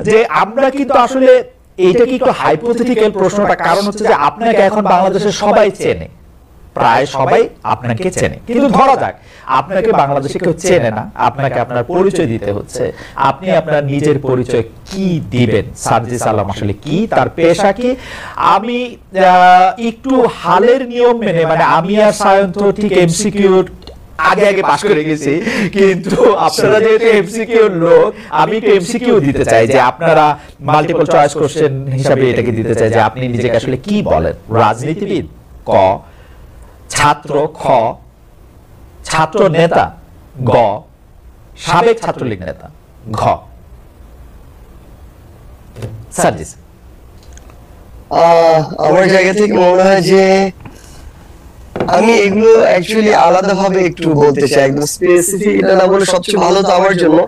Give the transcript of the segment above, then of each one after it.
যে আমরা কিন্তু আসলে এইটা কি একটু হাইপোথেটিক্যাল প্রশ্নটা, কারণ হচ্ছে যে আপনাকে এখন বাংলাদেশের সবাই চেনে, প্রায় সবাই আপনাকে চেনে, কিন্তু ধরা যাক আপনাকে বাংলাদেশে কেউ চেনে না, আপনাকে আপনার পরিচয় দিতে হচ্ছে, আপনি আপনার নিজের পরিচয় কি দিবেন? সার্জিস আলম আসলে কি, তার পেশা কি? আমি একটু হালের নিয়ম মেনে, মানে আমি আর সায়ন্ত ঠিক এমসিকিউ আগে আগে পাস করে গেছি, কিন্তু আপনারা যেহেতু এমসিকিউ লোক, আমি একটু এমসিকিউ দিতে চাই যে আপনারা মাল্টিপল চয়েস কোশ্চেন হিসাবে এটাকে দিতে চাই যে আপনি নিজেকে আসলে কি বলেন? রাজনীতিবিদ ক, ছাত্র খ, ছাত্র নেতা গ, সাবেক ছাত্রলীগ নেতা ঘ। সার্জিস। আমার জায়গা থেকে মনে হয় যে আমি এগুলো অ্যাকচুয়ালি আলাদাভাবে একটু বলতে চাই, একদম স্পেসিফিক এটা না বলে সবচেয়ে ভালো তো আমার জন্য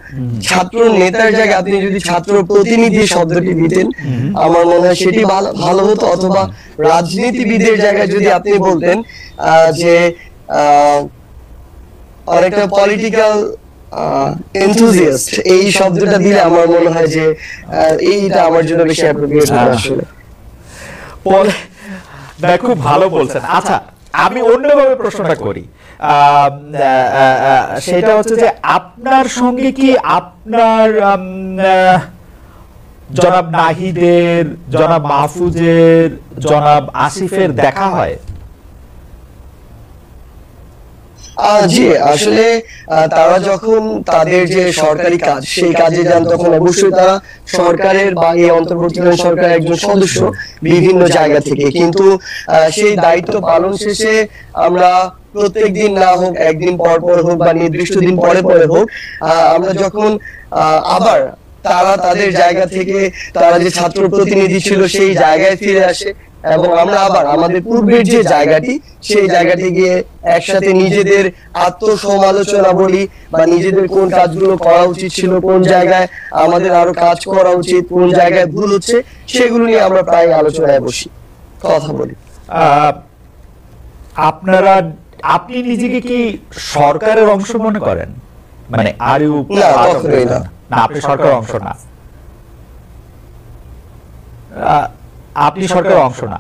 ছাত্র নেতার জায়গায় আপনি যদি ছাত্র প্রতিনিধি শব্দটি দিতেন আমার মনে হয় সেটি ভালো হতো, অথবা রাজনীতিবিদের জায়গায় যদি আপনি বলতেন যে অনেকটা পলিটিক্যাল এনথুজিয়াস্ট, এই শব্দটা দিলে আমার মনে হয় যে এইটা আমার জন্য বেশি অ্যাপ্রোপ্রিয়েট হবে আসলে। খুব ভালো বলছেন। আচ্ছা, আমি অন্যভাবে প্রশ্নটা করি, সেটা হচ্ছে যে আপনার সঙ্গে কি আপনার জনাব নাহিদের, জনাব মাহফুজের, জনাব আসিফের দেখা হয়? জি, আসলে তারা যখন তাদের যে সরকারি কাজ সেই কাজে যান তখন অবশ্যই তারা সরকারের বা এই অন্তর্বর্তীকালীন সরকারের একজন সদস্য বিভিন্ন জায়গা থেকে, কিন্তু সেই দায়িত্ব পালন শেষে আমরা প্রত্যেকদিন না হোক, একদিন পর পর হোক বা নির্দিষ্ট দিন পরে পরে হোক, আমরা যখন আবার তারা তাদের জায়গা থেকে তারা যে ছাত্র প্রতিনিধি ছিল সেই জায়গায় ফিরে আসে এবং আমরা আবার আমাদের পূর্বের যে জায়গাটি সেই জায়গাটি গিয়ে একসাথে নিজেদের আত্মসমালোচনা বলি বা নিজেদের কোন কাজগুলো করা উচিত ছিল, কোন জায়গায় আমাদের আরো কাজ করা উচিত, কোন জায়গায় ভুল হচ্ছে, সেগুলো নিয়ে আমরা প্রায় আলোচনায় বসি, কথা বলি। আপনি নিজেকে কি সরকারের অংশ মনে করেন? মানে আর ইউ না, আপনি সরকারের অংশ না, আপনি সরকারের অংশ না।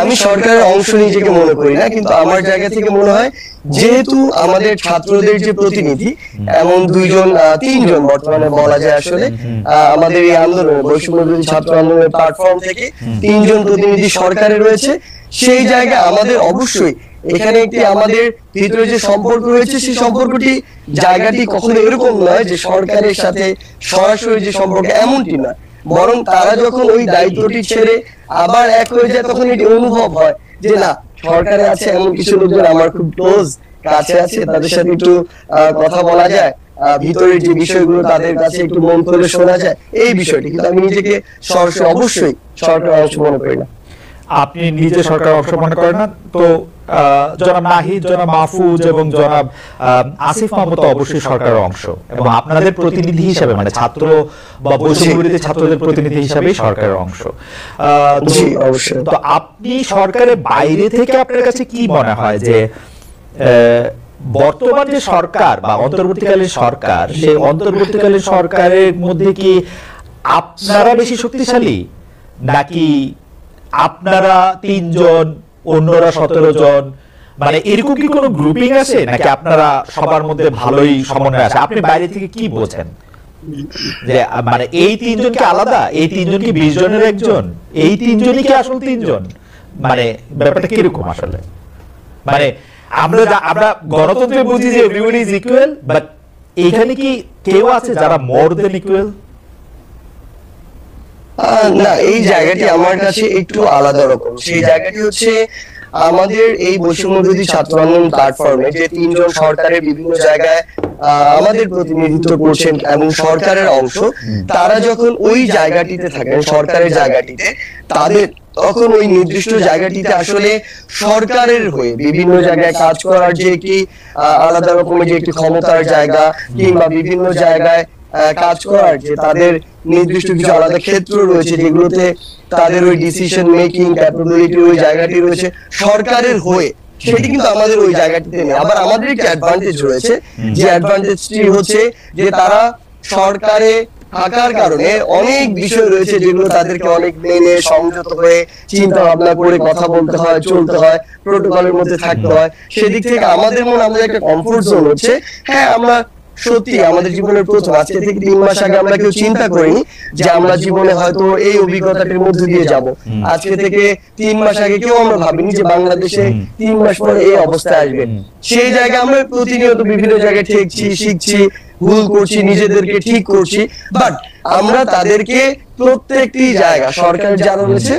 আমি সরকারের অংশ নিজেকে মনে করি না, কিন্তু আমার জায়গা থেকে মনে হয় যেহেতু আমাদের ছাত্রদের যে প্রতিনিধি এমন তিনজন বর্তমানে বলা যায় আসলে আমাদের এই আন্দোলন বৈষম্যবিরোধী ছাত্র আন্দোলনের প্ল্যাটফর্ম থেকে তিনজন প্রতিনিধি সরকারে রয়েছে, সেই জায়গায় আমাদের অবশ্যই এখানে একটি আমাদের ভিতরে যে সম্পর্ক রয়েছে সেই সম্পর্কটি জায়গাটি কখনো এরকম নয় যে সরকারের সাথে সরাসরি যে সম্পর্ক এমনটি নয়, বরং তারা যখন ওই দায়িত্বটি ছেড়ে আবার এক হয়ে যায় তখন এটি অনুভব হয় যে না, সরকারে আছে এমন কিছু লোকজন আমার খুব ক্লোজ কাছে আছে, তাদের সাথে একটু কথা বলা যায়, ভিতরের যে বিষয়গুলো তাদের কাছে একটু মন খুলে শোনা যায়, এই বিষয়টি। কিন্তু আমি নিজেকে সরাসরি অবশ্যই সরকারের অংশ মনে করি না। আপনি নিজে সরকারের অংশ মনে করেন না তো জনাব নাহিদ, জনাব মাহফুজ এবং জনাব আসিফ মাহমুদ অবশ্যই সরকারের অংশ এবং আপনাদের প্রতিনিধি হিসেবে, মানে ছাত্র বা বৈষম্যবিরোধী ছাত্রদের প্রতিনিধি হিসেবে সরকারের অংশ। তো আপনি সরকারের বাইরে থেকে আপনার কাছে কি মনে হয় যে বর্তমান যে সরকার বা অন্তর্বর্তীকালীন সরকার, সেই অন্তর্বর্তীকালীন সরকারের মধ্যে কি আপনারা বেশি শক্তিশালী, নাকি আপনারা 3 জন অন্যরা 17 জন, মানে এরকম কি কোনো গ্রুপিং আছে, নাকি আপনারা সবার মধ্যে ভালোই সমন্বয় আছে? আপনি বাইরে থেকে কি বোঝেন যে মানে এই 3 জন কি আলাদা, এই 3 জন কি 20 জনের একজন, এই 3 জনই কি আসল 3 জন, মানে ব্যাপারটা কিরকম আসলে? মানে আমরা গণতন্ত্রে বুঝি যে এভরিবডি ইজ ইকুয়াল, বাট এখানে কি কেউ আছে যারা মোর দেন ইকুয়াল? না, এই জায়গাটি আমার কাছে একটু আলাদা রকম। সেই জায়গাটি হচ্ছে আমাদের এই বৈষম্যবিরোধী ছাত্র আন্দোলন প্ল্যাটফর্মে যে 3 জন সরকারের বিভিন্ন জায়গায় আমাদের প্রতিনিধিত্ব করছেন এবং সরকারের অংশ, তারা যখন ওই জায়গাটিতে থাকেন সরকারের জায়গাটিতে, তাদের তখন ওই নির্দিষ্ট জায়গাটিতে আসলে সরকারের হয়ে বিভিন্ন জায়গায় কাজ করার যে একটি আলাদা রকমের যে একটি ক্ষমতার জায়গা কিংবা বিভিন্ন জায়গায় কাজ করার যে তাদের নির্দিষ্ট কিছু আলাদা ক্ষেত্র রয়েছে যেগুলোতে তাদের ওই ডিসিশন মেকিং ক্যাপাবিলিটি ওই জায়গাটি রয়েছে সরকারের হয়ে, সেটি কিন্তু আমাদের ওই জায়গাটিতে নেই। আবার আমাদের একটি অ্যাডভান্টেজ রয়েছে, যে অ্যাডভান্টেজটি হচ্ছে যে তারা সরকারে থাকার কারণে অনেক বিষয় রয়েছে যেগুলো তাদেরকে অনেক মেনে সংযত হয়ে চিন্তা ভাবনা করে কথা বলতে হয়, চলতে হয়, প্রোটোকলের মধ্যে থাকতে হয়। সেদিক থেকে আমাদের মনে আমাদের একটা কমফোর্ট জোন হচ্ছে। হ্যাঁ, আমরা সত্যি আমাদের জীবনের প্রথম, আজকে থেকে 3 মাস আগে আমরা কেউ চিন্তা করিনি যে আমরা জীবনে হয়তো এই অভিজ্ঞতাটির মধ্যে দিয়ে যাব। আজকে থেকে 3 মাস আগে কেউ আমরা ভাবিনি যে বাংলাদেশে 3 মাস পরে এই অবস্থা আসবে। সেই জায়গায় আমরা প্রতিনিয়ত বিভিন্ন জায়গায় ঠেকছি, শিখছি, ভুল করছি, নিজেদেরকে ঠিক করছি। বাট আমরা তাদেরকে প্রত্যেকটি জায়গা সরকার যারা রয়েছে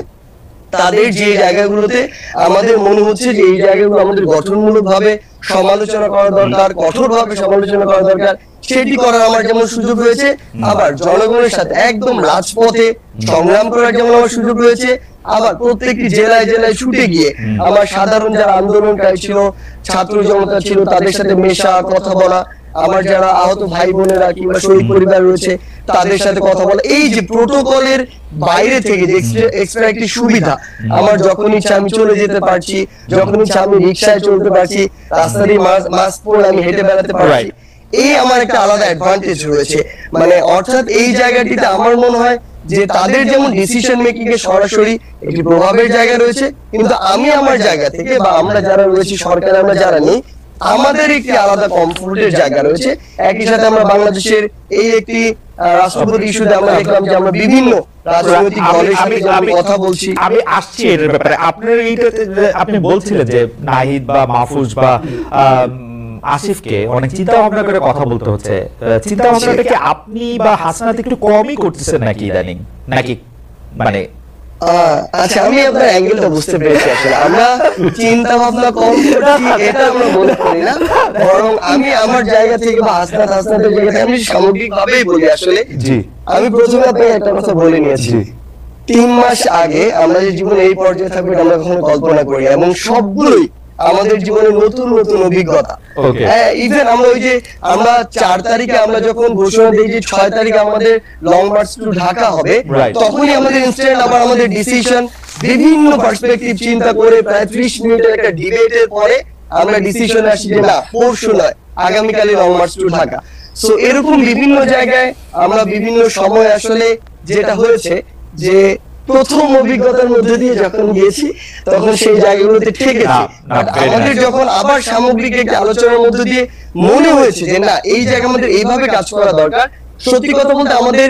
তাদের যে জায়গাগুলোতে আমাদের মনে হচ্ছে যে এই জায়গাগুলো আমাদের গঠনমূলক ভাবে সমালোচনা করা দরকার, কঠোরভাবে সমালোচনা করা দরকার, সেটি করার আমার যেমন সুযোগ হয়েছে, আবার জনগণের সাথে একদম রাজপথে সংগ্রাম করার যেমন আমার সুযোগ হয়েছে, আবার প্রত্যেকটি জেলায় জেলায় ছুটে গিয়ে আমার সাধারণ যারা আন্দোলনকারী ছিল, ছাত্র জনতা ছিল, তাদের সাথে মেশা, কথা বলা, আমার যারা আহত ভাই বোনেরা কিংবা শহীদ পরিবার রয়েছে তাদের সাথে কথা বলা, এই যে প্রোটোকলের বাইরে থেকে যে এক্সট্রা একটি সুবিধা, আমার যখন ইচ্ছা আমি চলে যেতে পারছি, যখন ইচ্ছা আমি রিক্সায় চলতে পারছি, রাস্তা দিয়ে মাস্ক পরে আমি হেঁটে বেড়াতে পারছি, এই আমার একটা আলাদা অ্যাডভান্টেজ রয়েছে। মানে অর্থাৎ এই জায়গাটিতে আমার মনে হয় যে তাদের যেমন ডিসিশন মেকিং এ সরাসরি একটি প্রভাবের জায়গা রয়েছে, কিন্তু আমি আমার জায়গা থেকে বা আমরা যারা রয়েছি সরকার আমরা যারা নেই, আমাদের একটি আলাদা কমফোর্টের জায়গা রয়েছে। একই সাথে আমরা বাংলাদেশের এই একটি রাষ্ট্রপতি ইস্যুতে আমরা দেখলাম যে আমরা বিভিন্ন রাজনৈতিক দলের সাথে কথা বলছি। আমি আসছি এর ব্যাপারে। আপনার এইটাতে আপনি বলছিলেন যে নাহিদ বা মাহফুজ বা আসিফকে অনেক চিন্তা ভাবনা করে কথা বলতে হচ্ছে। চিন্তা ভাবনাটা কি আপনি বা হাসনাত একটু কমই করতেছেন নাকি ইদানিং, নাকি মানে আচ্ছা, আমি আপনার অ্যাঙ্গেলটা বুঝতে পেরেছি। আসলে আমরা চিন্তা ভাবনা কম করছি এটা আমরা মনে করি না, বরং আমি আমার জায়গা থেকে বা হাসনাতের জায়গা থেকে আমি সামগ্রিকভাবেই বলি। আসলে আমি প্রথমে আপনাকে একটা কথা বলে নিয়েছি, 3 মাস আগে আমরা যে জীবনে এই পর্যায়ে থাকবো এটা আমরা কখনো কল্পনা করি, এবং সবগুলোই আমাদের জীবনে নতুন নতুন অভিজ্ঞতা। ইভেন আমরা ওই যে আমরা 4 তারিখে আমরা যখন ঘোষণা দিই যে 6 তারিখে আমাদের লং মার্চ টু ঢাকা হবে, তখনই আমাদের ইনস্ট্যান্ট আবার আমাদের ডিসিশন বিভিন্ন পার্সপেক্টিভ চিন্তা করে প্রায় 30 মিনিটের একটা ডিবেটের পরে আমরা ডিসিশন আসি যে না, পরশু নয় আগামীকালই long march to Dhaka. So এরকম বিভিন্ন জায়গায় আমরা বিভিন্ন সময় আসলে যেটা হয়েছে যে প্রথম অভিজ্ঞতার মধ্যে দিয়ে যখন গিয়েছি তখন সেই জায়গাগুলোতে ঠেকেছি, আমাদের যখন আবার সামগ্রিক একটা আলোচনার মধ্যে দিয়ে মনে হয়েছে যে না, এই জায়গায় আমাদের এইভাবে কাজ করা দরকার। সত্যি কথা বলতে আমাদের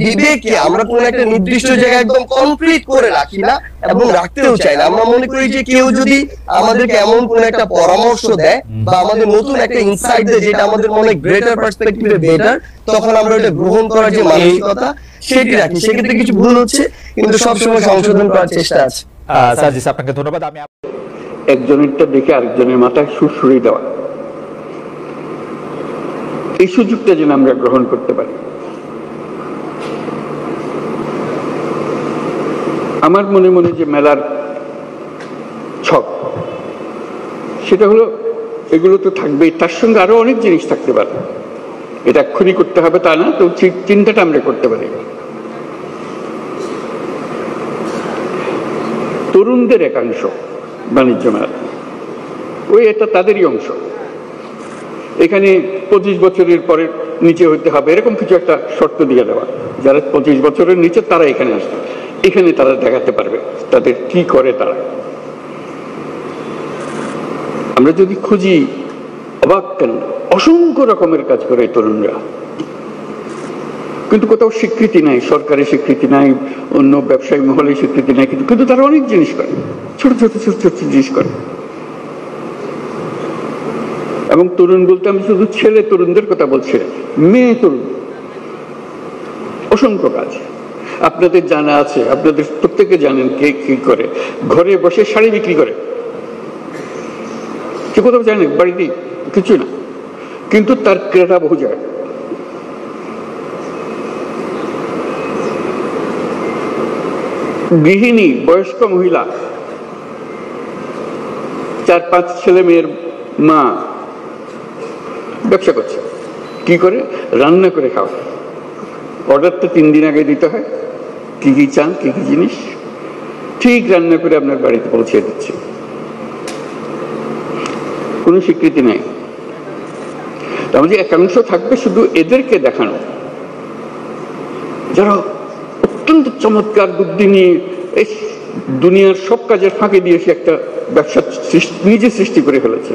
বিবেককে আমরা কোন একটা নির্দিষ্ট জায়গায় একদম কমপ্লিট করে রাখি না এবং রাখতেও চাই না। আমরা মনে করি যে কেউ যদি আমাদেরকে এমন কোন একটা পরামর্শ দেয় বা আমাদের নতুন একটা ইনসাইট দেয় যেটা আমাদের মনে গ্রেটার পার্সপেক্টিভে বেটার, তখন আমরা এটা গ্রহণ করার যে মানসিকতা সেটি রাখি। সেক্ষেত্রে কিছু ভুল হচ্ছে কিন্তু সবসময় সংশোধন করার চেষ্টা আছে। সার্জিস, আপনাকে ধন্যবাদ। আমি একজনেরটা দেখে আরেকজনের মাথায় সুরসুরি দেওয়া, এই সুযোগটা যেন আমরা গ্রহণ করতে পারি। আমার মনে মনে যে মেলার ছক, সেটা হলো এগুলো তো থাকবেই, তার সঙ্গে আরো অনেক জিনিস থাকতে পারে। এটা এক্ষুনি করতে হবে তা না, তো চিন্তাটা আমরা করতে পারি। তরুণদের একাংশ বাণিজ্য মেলা, ওই এটা তাদেরই অংশ। এখানে 25 বছরের পরে নিচে হইতে হবে এরকম কিছু একটা শর্ত দিয়ে দেওয়া, যারা 25 বছরের নিচে তারা এখানে আসবে, এখানে তারা দেখাতে পারবে তাদের কি করে তারা। আমরা যদি খুঁজি অবাক কেন, অসংখ্য রকমের কাজ করে এই তরুণরা, কিন্তু কোথাও স্বীকৃতি নাই, সরকারি স্বীকৃতি নাই, অন্য ব্যবসায়ী মহলে স্বীকৃতি নাই, কিন্তু তারা অনেক জিনিস করে, ছোট ছোট ছোট ছোট জিনিস করে। এবং তরুণ বলতে আমি শুধু ছেলে তরুণদের কথা বলছি, মেয়ে তরুণ অসংখ্য কাজ আপনাদের জানা আছে, আপনাদের প্রত্যেকে জানেন কে কি করে। ঘরে বসে শাড়ি বিক্রি করে, কি কোথাও জানেন, বাড়িতে কিছু না, কিন্তু তার ক্রেতা বহু যায়। গৃহিণী, বয়স্ক মহিলা, 4-5 ছেলে মেয়ের মা ব্যবসা করছে। কি করে? রান্না করে খাওয়া। অর্ডারটা 3 দিন আগে দিতে হয়, কি কি চান, কি কি জিনিস, ঠিক রান্না করে আপনার বাড়িতে পৌঁছে দিচ্ছে। কোনো স্বীকৃতি নাই। আমাদের একাংশ থাকবে শুধু এদেরকে দেখানো যারা অত্যন্ত চমৎকার বুদ্ধি নিয়ে এই দুনিয়ার সব কাজের ফাঁকে দিয়ে সে একটা ব্যবসা নিজে সৃষ্টি করে ফেলেছে।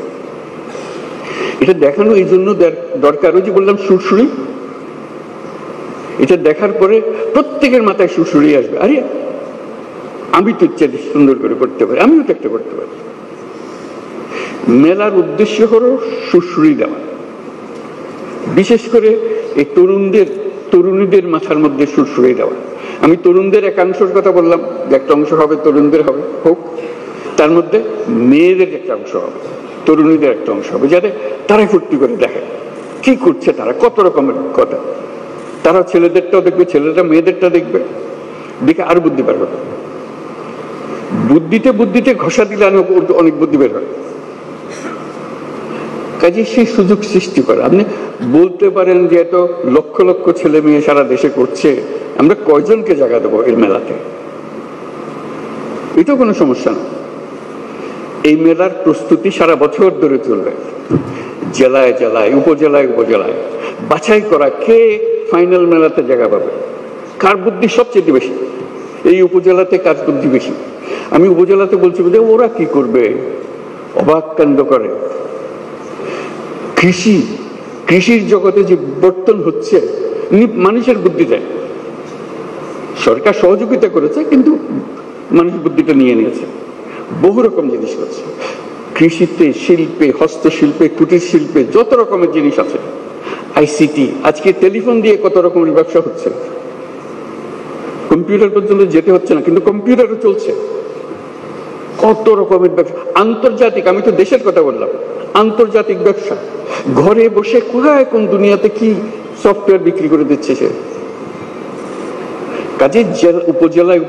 এটা দেখানো এই জন্য দরকার, ওই যে বললাম সুরসুরি, এটা দেখার পরে প্রত্যেকের মাথায় সুরসুরি আসবে, আরে আমি তো ইচ্ছা সুন্দর করে করতে পারি, আমিও তো একটা করতে পারি। মেলার উদ্দেশ্য হলো সুরসুরি দেওয়া, বিশেষ করে এই তরুণীদের মাথার মধ্যে সুরসুরি দেওয়া। আমি তরুণদের একাংশের কথা বললাম, যে একটা অংশ হবে তরুণদের হোক, তার মধ্যে মেয়েদের একটা অংশ হবে, তরুণীদের একটা অংশ হবে, যাতে তারাই ফুর্তি করে দেখে কি করছে তারা, কত রকমের কথা। তারা ছেলেদেরটাও দেখবে, ছেলেরা মেয়েদেরটা দেখবে, দেখে আর বুদ্ধি বের হবে। বুদ্ধিতে ঘষা দিলে অনেক বুদ্ধি বের হয়। কাজে সেই সুযোগ সৃষ্টি করে। আপনি বলতে পারেন যে এত লক্ষ লক্ষ ছেলে মেয়ে সারা দেশে করছে, আমরা কয়জনকে জায়গা দেবো এই মেলাতে? এটাও কোনো সমস্যা না। এই মেলার প্রস্তুতি সারা বছর ধরে চলবে, জেলায় জেলায়, উপজেলায় বাছাই করা কে ফাইনাল মেলাতে জায়গা পাবে, কার বুদ্ধি সবচেয়ে বেশি, এই উপজেলাতে কার বুদ্ধি বেশি। আমি উপজেলাতে বলছি যে ওরা কি করবে, অবাক কাণ্ড করে। কৃষির জগতে যে বর্তন হচ্ছে মানুষের বুদ্ধিতে, সরকার সহযোগিতা করেছে কিন্তু মানুষ বুদ্ধিটা নিয়ে নিয়েছে, বহু রকম জিনিস করছে। কৃষিতে, শিল্পে, হস্তশিল্পে, কুটির শিল্পে যত রকমের জিনিস আছে, আইসিটি, আজকে টেলিফোন দিয়ে কত রকমের ব্যবসা হচ্ছে, কম্পিউটার পর্যন্ত যেতে হচ্ছে না কিন্তু কম্পিউটারও চলছে, কত রকমের ব্যবসা। আন্তর্জাতিক, আমি তো দেশের কথা বললাম, আন্তর্জাতিক ব্যবসা, ঘরে বসে কোথায় কোন দুনিয়াতে কি সফটওয়্যার বিক্রি করে দিচ্ছে সে। কাজে উপজেলায়